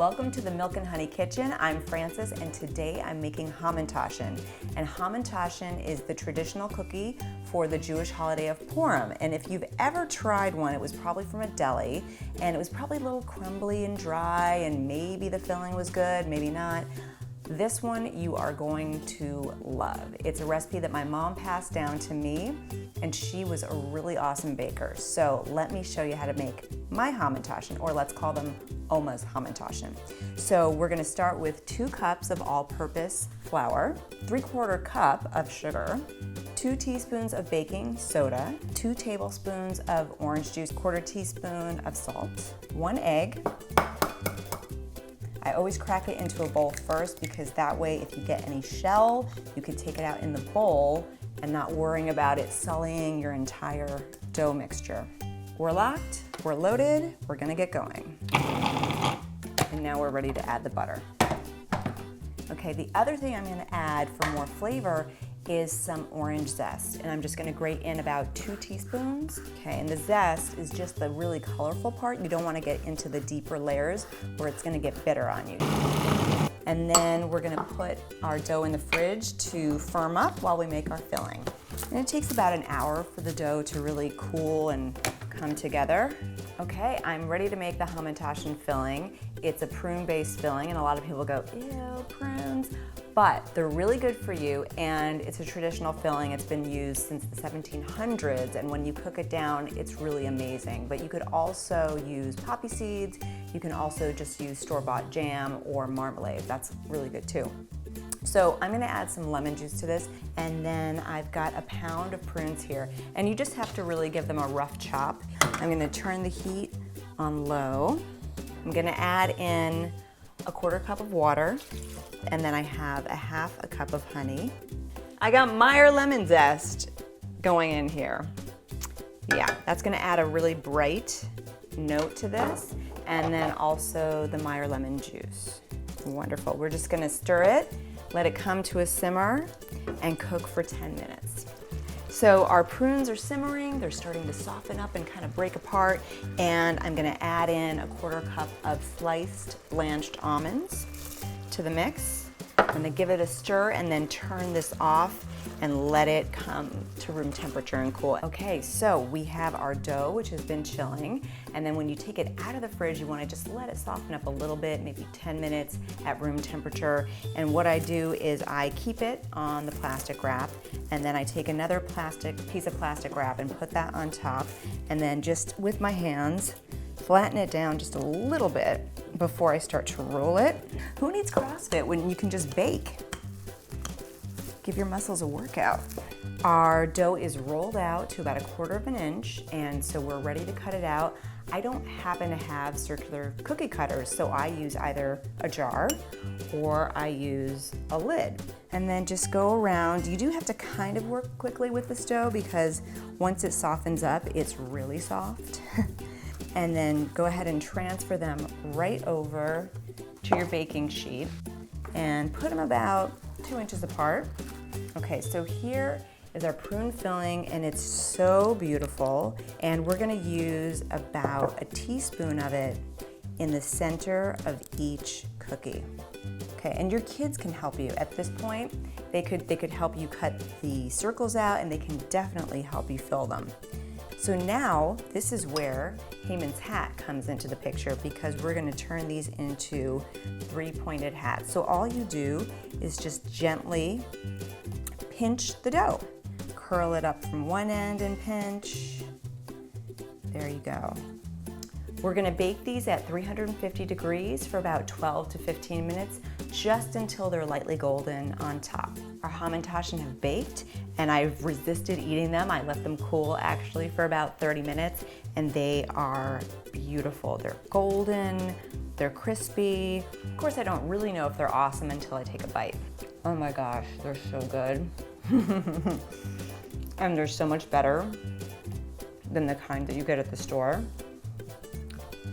Welcome to the Milk and Honey Kitchen. I'm Frances and today I'm making Hamantaschen. And Hamantaschen is the traditional cookie for the Jewish holiday of Purim. And if you've ever tried one, it was probably from a deli and it was probably a little crumbly and dry and maybe the filling was good, maybe not. This one you are going to love. It's a recipe that my mom passed down to me and she was a really awesome baker. So let me show you how to make my Hamantaschen, or let's call them Oma's Hamantaschen. So we're gonna start with 2 cups of all-purpose flour, 3/4 cup of sugar, 2 teaspoons of baking soda, 2 tablespoons of orange juice, 1/4 teaspoon of salt, 1 egg. I always crack it into a bowl first because that way if you get any shell, you can take it out in the bowl and not worrying about it sullying your entire dough mixture. We're locked, we're loaded, we're gonna get going. And now we're ready to add the butter. Okay, the other thing I'm gonna add for more flavor is some orange zest, and I'm just gonna grate in about 2 teaspoons. Okay, and the zest is just the really colorful part. You don't wanna get into the deeper layers where it's gonna get bitter on you. And then we're gonna put our dough in the fridge to firm up while we make our filling. And it takes about an hour for the dough to really cool and come together. Okay, I'm ready to make the Hamantaschen filling. It's a prune-based filling, and a lot of people go, ew, prunes. But they're really good for you, and it's a traditional filling. It's been used since the 1700s, and when you cook it down, it's really amazing. But you could also use poppy seeds. You can also just use store-bought jam or marmalade. That's really good too. So I'm gonna add some lemon juice to this, and then I've got a pound of prunes here, and you just have to really give them a rough chop. I'm gonna turn the heat on low. I'm gonna add in a 1/4 cup of water, and then I have a 1/2 cup of honey. I got Meyer lemon zest going in here. Yeah, that's gonna add a really bright note to this, and then also the Meyer lemon juice. Wonderful. We're just gonna stir it, let it come to a simmer, and cook for 10 minutes. So our prunes are simmering, they're starting to soften up and kind of break apart, and I'm gonna add in a 1/4 cup of sliced blanched almonds to the mix. I'm gonna give it a stir and then turn this off and let it come to room temperature and cool. Okay, so we have our dough, which has been chilling, and then when you take it out of the fridge, you wanna just let it soften up a little bit, maybe 10 minutes at room temperature. And what I do is I keep it on the plastic wrap, and then I take another piece of plastic wrap and put that on top, and then just with my hands, flatten it down just a little bit before I start to roll it. Who needs CrossFit when you can just bake? Give your muscles a workout. Our dough is rolled out to about 1/4 inch, and so we're ready to cut it out. I don't happen to have circular cookie cutters, so I use either a jar or I use a lid. And then just go around. You do have to kind of work quickly with this dough because once it softens up, it's really soft. And then go ahead and transfer them right over to your baking sheet and put them about 2 inches apart. Okay, so here is our prune filling, and it's so beautiful. And we're gonna use about a teaspoon of it in the center of each cookie. Okay, and your kids can help you. At this point, they could help you cut the circles out, and they can definitely help you fill them. So now, this is where Haman's hat comes into the picture because we're gonna turn these into 3-pointed hats. So all you do is just gently pinch the dough. Curl it up from one end and pinch. There you go. We're gonna bake these at 350 degrees for about 12 to 15 minutes, just until they're lightly golden on top. Our Hamantaschen have baked, and I've resisted eating them. I let them cool actually for about 30 minutes, and they are beautiful. They're golden, they're crispy. Of course, I don't really know if they're awesome until I take a bite. Oh my gosh, they're so good. And they're so much better than the kind that you get at the store.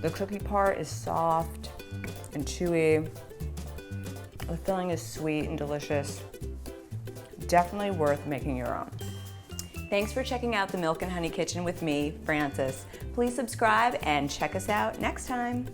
The cookie part is soft and chewy. The filling is sweet and delicious. Definitely worth making your own. Thanks for checking out the Milk and Honey Kitchen with me, Frances. Please subscribe and check us out next time.